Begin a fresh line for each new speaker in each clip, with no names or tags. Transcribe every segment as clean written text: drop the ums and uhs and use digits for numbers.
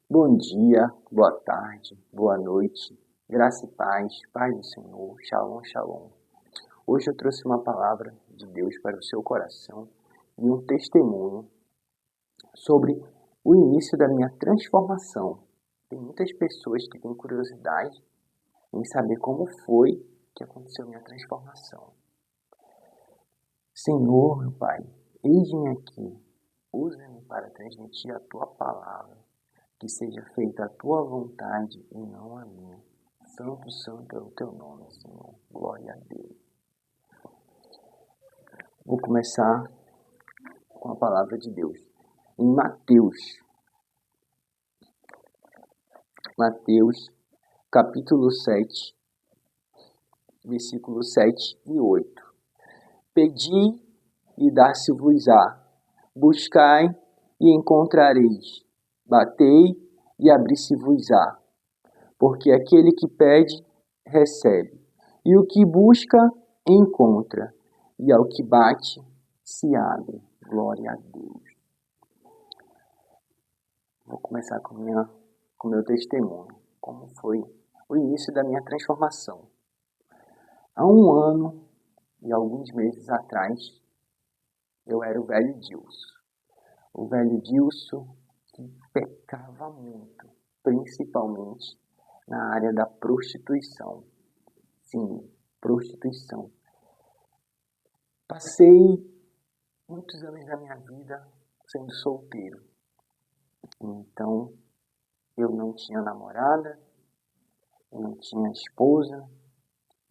Bom dia, boa tarde, boa noite, graça e paz do Senhor, shalom, shalom. Hoje eu trouxe uma palavra de Deus para o seu coração e um testemunho sobre o início da minha transformação. Tem muitas pessoas que têm curiosidade em saber como foi que aconteceu a minha transformação. Senhor, meu Pai, eis-me aqui, usa-me para transmitir a Tua palavra. Que seja feita a Tua vontade e não a minha. Santo, santo é o Teu nome, Senhor. Glória a Deus. Vou começar com a palavra de Deus. Em Mateus, capítulo 7, versículos 7 e 8. Pedi e dar-se-vos-á. Buscai e encontrareis. Batei e abri-se-vos-á. Porque aquele que pede, recebe. E o que busca, encontra. E ao que bate, se abre. Glória a Deus. Vou começar com meu testemunho. Como foi o início da minha transformação. Há um ano e alguns meses atrás, eu era o velho Dilson. O velho Dilson que pecava muito, principalmente na área da prostituição. Sim, prostituição. Passei muitos anos da minha vida sendo solteiro. Então, eu não tinha namorada, eu não tinha esposa,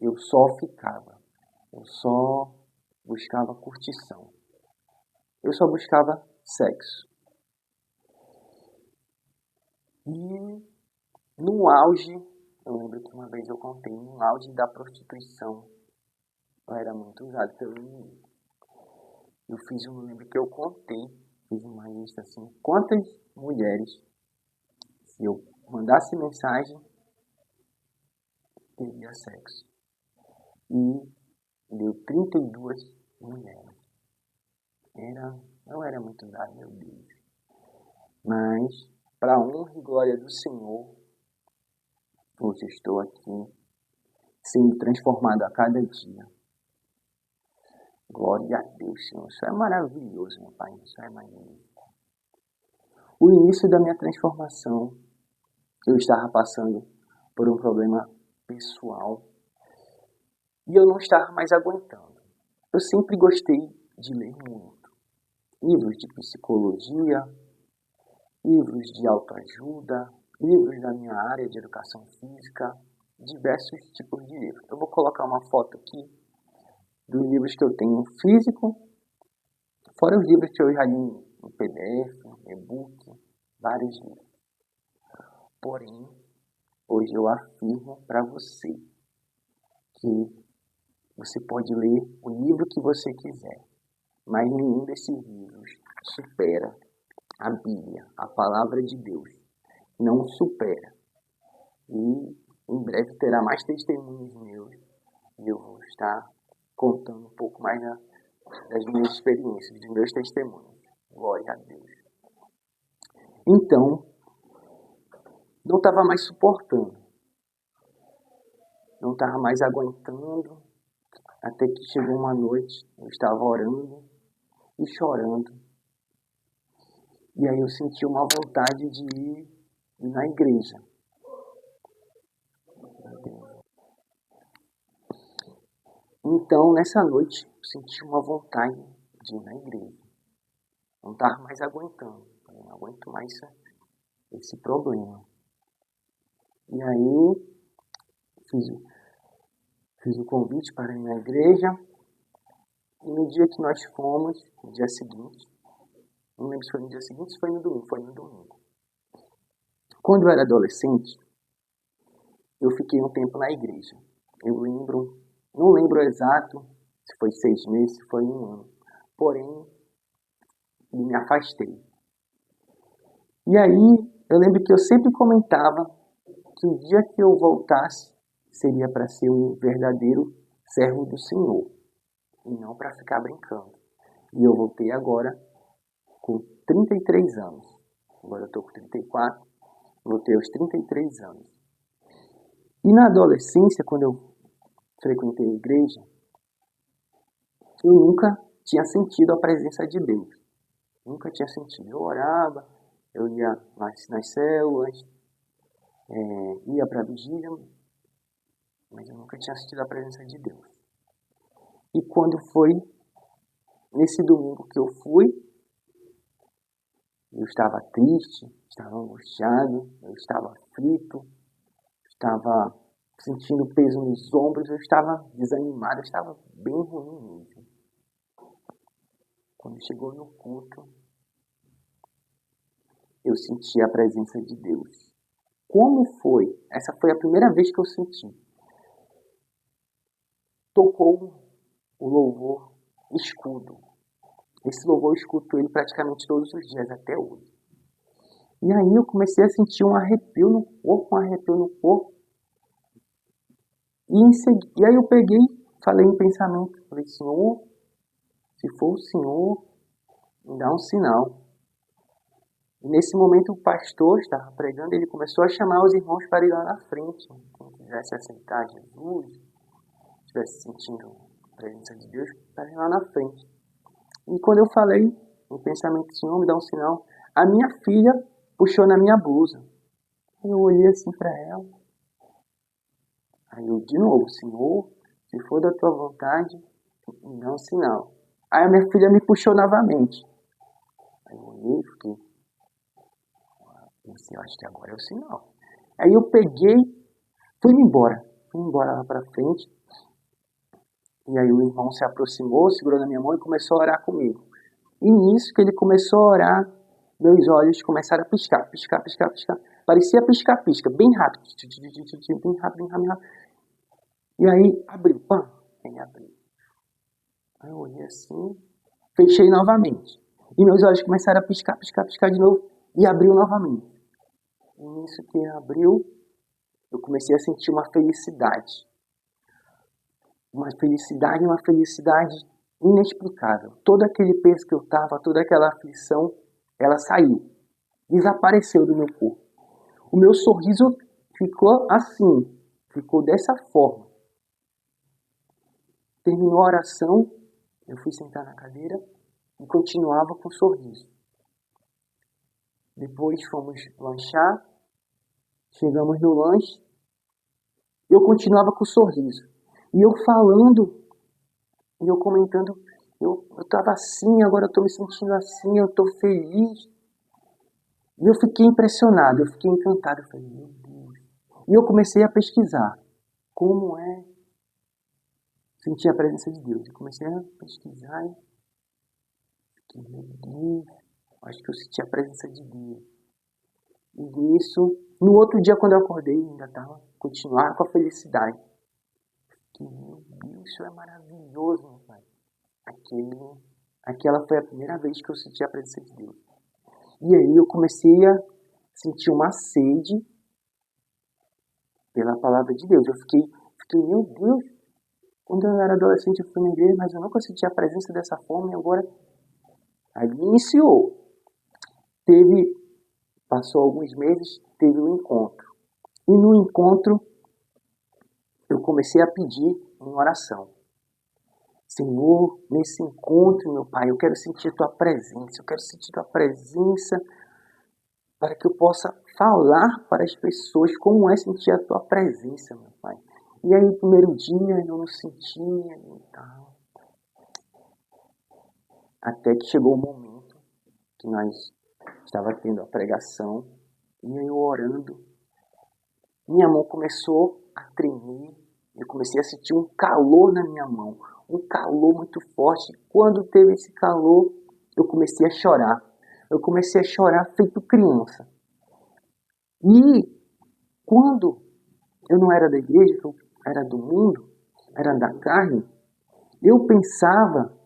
eu só ficava. Eu só buscava curtição. Eu só buscava sexo. E no auge, eu lembro que uma vez eu contei, no auge da prostituição, eu era muito usado pelo inimigo. Eu lembro que eu contei, fiz uma lista assim, quantas mulheres, se eu mandasse mensagem, teria sexo. E deu 32 mulheres. Não era muito usado, meu Deus. Mas, para a honra e glória do Senhor, hoje estou aqui, sendo transformado a cada dia. Glória a Deus, Senhor. Isso é maravilhoso, meu Pai. Isso é magnífico. O início da minha transformação, eu estava passando por um problema pessoal e eu não estava mais aguentando. Eu sempre gostei de ler muito. Livros de psicologia, livros de autoajuda, livros da minha área de educação física, diversos tipos de livros. Eu vou colocar uma foto aqui dos livros que eu tenho físico, fora os livros que eu já li em PDF, e-book, vários livros. Porém, hoje eu afirmo para você que você pode ler o livro que você quiser, mas nenhum desses livros supera a Bíblia, a palavra de Deus. Não supera. E em breve terá mais testemunhos meus e eu vou estar contando um pouco mais das minhas experiências, dos meus testemunhos. Glória a Deus. Então, não estava mais suportando. Não estava mais aguentando. Até que chegou uma noite, eu estava orando e chorando. E aí eu senti uma vontade de ir na igreja. Então, nessa noite, eu senti uma vontade de ir na igreja. Não estava mais aguentando. Eu não aguento mais esse problema. E aí, fiz o convite para ir na igreja. E no dia que nós fomos, no dia seguinte, não lembro se foi no dia seguinte ou se foi no domingo. Quando eu era adolescente, eu fiquei um tempo na igreja. Não lembro exato se foi 6 meses, se foi 1 ano. Porém, me afastei. E aí, eu lembro que eu sempre comentava que o dia que eu voltasse seria para ser um verdadeiro servo do Senhor e não para ficar brincando. E eu voltei agora com 33 anos. Agora eu estou com 34 Voltei aos 33 anos. E na adolescência, quando eu frequentei a igreja, eu nunca tinha sentido a presença de Deus. Nunca tinha sentido. Eu orava, eu ia nas células, ia para a vigília, mas eu nunca tinha sentido a presença de Deus. E quando foi nesse domingo que eu fui, eu estava triste, estava angustiado, eu estava aflito, estava sentindo peso nos ombros, eu estava desanimado, eu estava bem ruim mesmo. Quando chegou no culto, eu senti a presença de Deus. Como foi? Essa foi a primeira vez que eu senti. Tocou o louvor Escudo. Esse louvor eu escuto ele praticamente todos os dias até hoje. E aí eu comecei a sentir um arrepio no corpo, E aí eu peguei, falei em pensamento, falei, Senhor, se for o Senhor, me dá um sinal. E nesse momento o pastor estava pregando, ele começou a chamar os irmãos para ir lá na frente. Quem quisesse aceitar Jesus, estivesse sentindo a presença de Deus, para ir lá na frente. E quando eu falei em pensamento, Senhor, me dá um sinal, a minha filha puxou na minha blusa. Eu olhei assim para ela. Aí eu, de novo, Senhor, se for da tua vontade, me dá um sinal. Aí a minha filha me puxou novamente. Aí eu olhei e fiquei, eu acho que agora é o sinal. Aí eu peguei, fui embora lá pra frente. E aí o irmão se aproximou, segurou na minha mão e começou a orar comigo. E nisso que ele começou a orar, meus olhos começaram a piscar. Parecia piscar-pisca, bem rápido. Bem rápido. E aí abriu, pã, ele abriu. Aí eu olhei assim, fechei novamente. E meus olhos começaram a piscar de novo. E abriu novamente. E nisso que abriu, eu comecei a sentir uma felicidade. Uma felicidade inexplicável. Todo aquele peso que eu estava, toda aquela aflição, ela saiu. Desapareceu do meu corpo. O meu sorriso ficou assim, ficou dessa forma. Terminou a oração, eu fui sentar na cadeira e continuava com o sorriso. Depois fomos lanchar, chegamos no lanche, eu continuava com o sorriso. E eu falando, e eu comentando, eu estava assim, agora eu estou me sentindo assim, eu estou feliz. E eu fiquei impressionado, eu fiquei encantado, eu falei, meu Deus. E eu comecei a pesquisar como é sentir a presença de Deus. Eu comecei a pesquisar e fiquei, meu Deus, acho que eu senti a presença de Deus. E nisso, no outro dia quando eu acordei, ainda continuava com a felicidade. Fiquei, meu Deus, isso é maravilhoso, meu pai. Aquela foi a primeira vez que eu senti a presença de Deus. E aí eu comecei a sentir uma sede pela palavra de Deus. Eu fiquei, meu Deus, quando eu era adolescente eu fui na igreja, mas eu nunca senti a presença dessa forma e agora... Aí iniciou. Passou alguns meses, teve um encontro. E no encontro eu comecei a pedir em oração. Senhor, nesse encontro, meu Pai, eu quero sentir Tua presença. Eu quero sentir Tua presença para que eu possa falar para as pessoas como é sentir a Tua presença, meu Pai. E aí, no primeiro dia, eu não sentia e tal. Até que chegou o momento que nós estava tendo a pregação e eu orando. Minha mão começou a tremer. Eu comecei a sentir um calor na minha mão. Um calor muito forte. Quando teve esse calor, eu comecei a chorar. Eu comecei a chorar feito criança. E quando eu não era da igreja, eu era do mundo, era da carne, eu pensava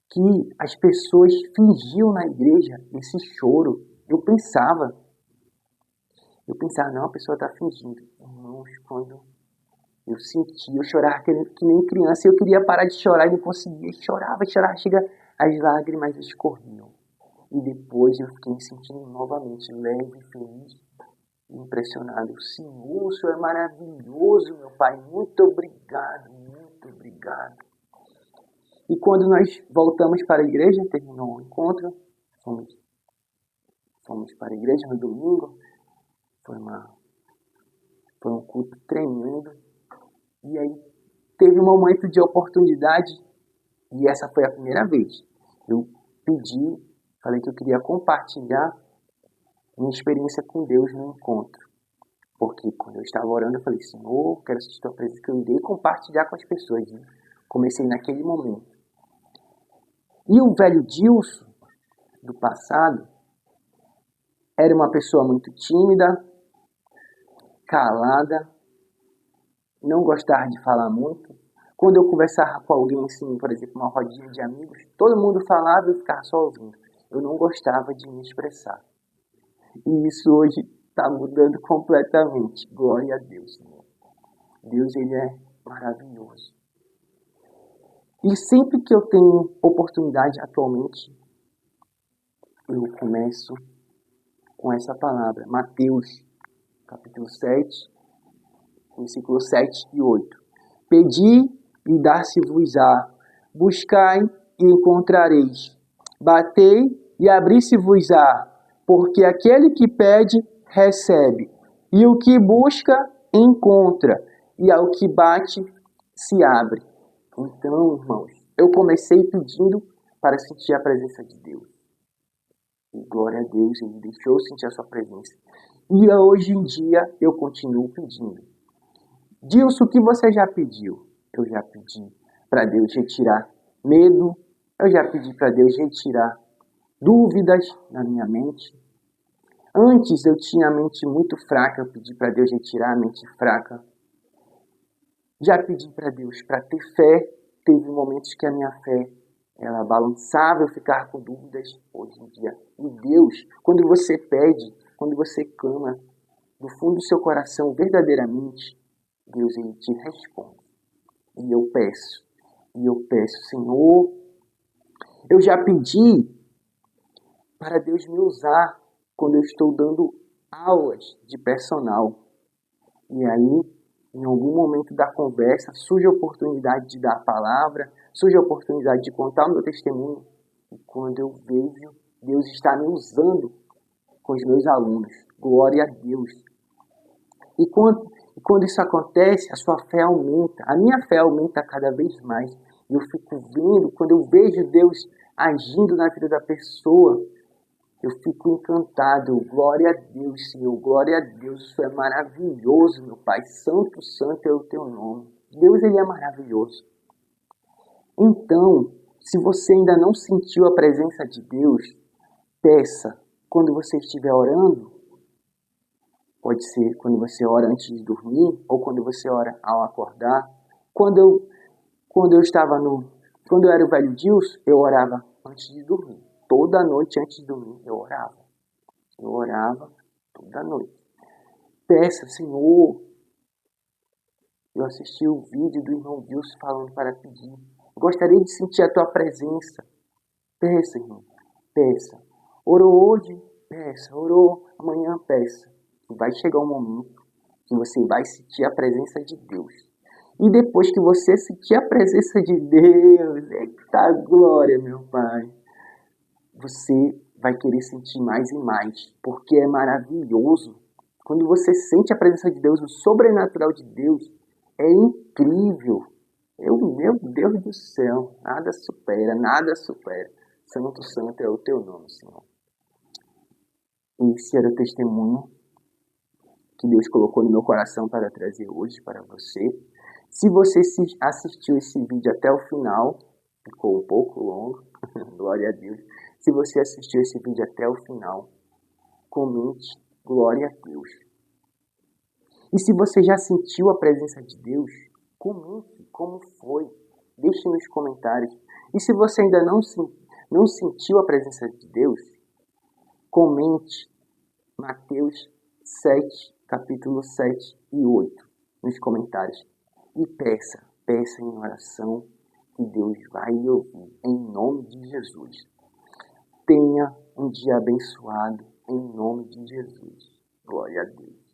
que as pessoas fingiam na igreja esse choro. Eu pensava, não, a pessoa está fingindo. Irmãos, quando eu sentia, eu chorava que nem criança, eu queria parar de chorar e não conseguia. Chorava, chega, as lágrimas escorriam. E depois eu fiquei me sentindo novamente leve e feliz. impressionado. Senhor, o Senhor é maravilhoso, meu Pai. Muito obrigado, muito obrigado. E quando nós voltamos para a igreja, terminou o encontro, fomos para a igreja no domingo, foi um culto tremendo. E aí teve um momento de oportunidade, e essa foi a primeira vez. Eu falei que eu queria compartilhar minha experiência com Deus no encontro. Porque quando eu estava orando, eu falei, Senhor, quero sentir tua presença, que eu irei compartilhar com as pessoas. E comecei naquele momento. E o velho Dilson, do passado, era uma pessoa muito tímida, calada, não gostava de falar muito. Quando eu conversava com alguém, assim, por exemplo, uma rodinha de amigos, todo mundo falava e eu ficava só ouvindo. Eu não gostava de me expressar. E isso hoje está mudando completamente. Glória a Deus, Senhor. Deus, Ele é maravilhoso. E sempre que eu tenho oportunidade atualmente, eu começo com essa palavra. Mateus, capítulo 7, versículos 7 e 8. Pedi e dar-se-vos-á. Buscai e encontrareis. Batei e abri-se-vos-á. Porque aquele que pede, recebe. E o que busca, encontra. E ao que bate, se abre. Então, irmãos, eu comecei pedindo para sentir a presença de Deus. E glória a Deus, Ele deixou sentir a sua presença. E hoje em dia, eu continuo pedindo. Dilson, o que você já pediu? Eu já pedi para Deus retirar medo. Eu já pedi para Deus retirar dúvidas na minha mente. Antes eu tinha a mente muito fraca, eu pedi para Deus retirar a mente fraca. Já pedi para Deus para ter fé. Teve momentos que a minha fé ela balançava, eu ficava com dúvidas. Hoje em dia, e Deus, quando você pede, quando você clama do fundo do seu coração verdadeiramente, Deus Ele te responde. E eu peço, Senhor, eu já pedi para Deus me usar quando eu estou dando aulas de personal. E aí, em algum momento da conversa, surge a oportunidade de dar a palavra, surge a oportunidade de contar o meu testemunho. E quando eu vejo, Deus está me usando com os meus alunos. Glória a Deus. E quando isso acontece, a sua fé aumenta. A minha fé aumenta cada vez mais. E eu fico vendo, quando eu vejo Deus agindo na vida da pessoa, eu fico encantado. Glória a Deus, Senhor. Glória a Deus. Isso é maravilhoso, meu Pai. Santo, santo é o teu nome. Deus, Ele é maravilhoso. Então, se você ainda não sentiu a presença de Deus, peça. Quando você estiver orando, pode ser quando você ora antes de dormir, ou quando você ora ao acordar. Quando eu era o velho Dilson, eu orava antes de dormir. Toda noite antes de dormir, eu orava. Eu orava toda noite. Peça, Senhor. Eu assisti o vídeo do irmão Dilson falando para pedir. Gostaria de sentir a tua presença. Peça, irmão. Peça. Orou hoje? Peça. Orou amanhã? Peça. E vai chegar um momento que você vai sentir a presença de Deus. E depois que você sentir a presença de Deus, eita glória, meu Pai, você vai querer sentir mais e mais, porque é maravilhoso. Quando você sente a presença de Deus, o sobrenatural de Deus, é incrível. Meu Deus do céu, nada supera, nada supera. Santo, santo é o teu nome, Senhor. Esse era o testemunho que Deus colocou no meu coração para trazer hoje para você. Se você assistiu esse vídeo até o final, ficou um pouco longo, glória a Deus. Se você assistiu esse vídeo até o final, comente, glória a Deus. E se você já sentiu a presença de Deus, comente como foi, deixe nos comentários. E se você ainda não sentiu a presença de Deus, comente Mateus 7, capítulo 7 e 8 nos comentários. E peça em oração que Deus vai lhe ouvir, em nome de Jesus. Tenha um dia abençoado, em nome de Jesus. Glória a Deus.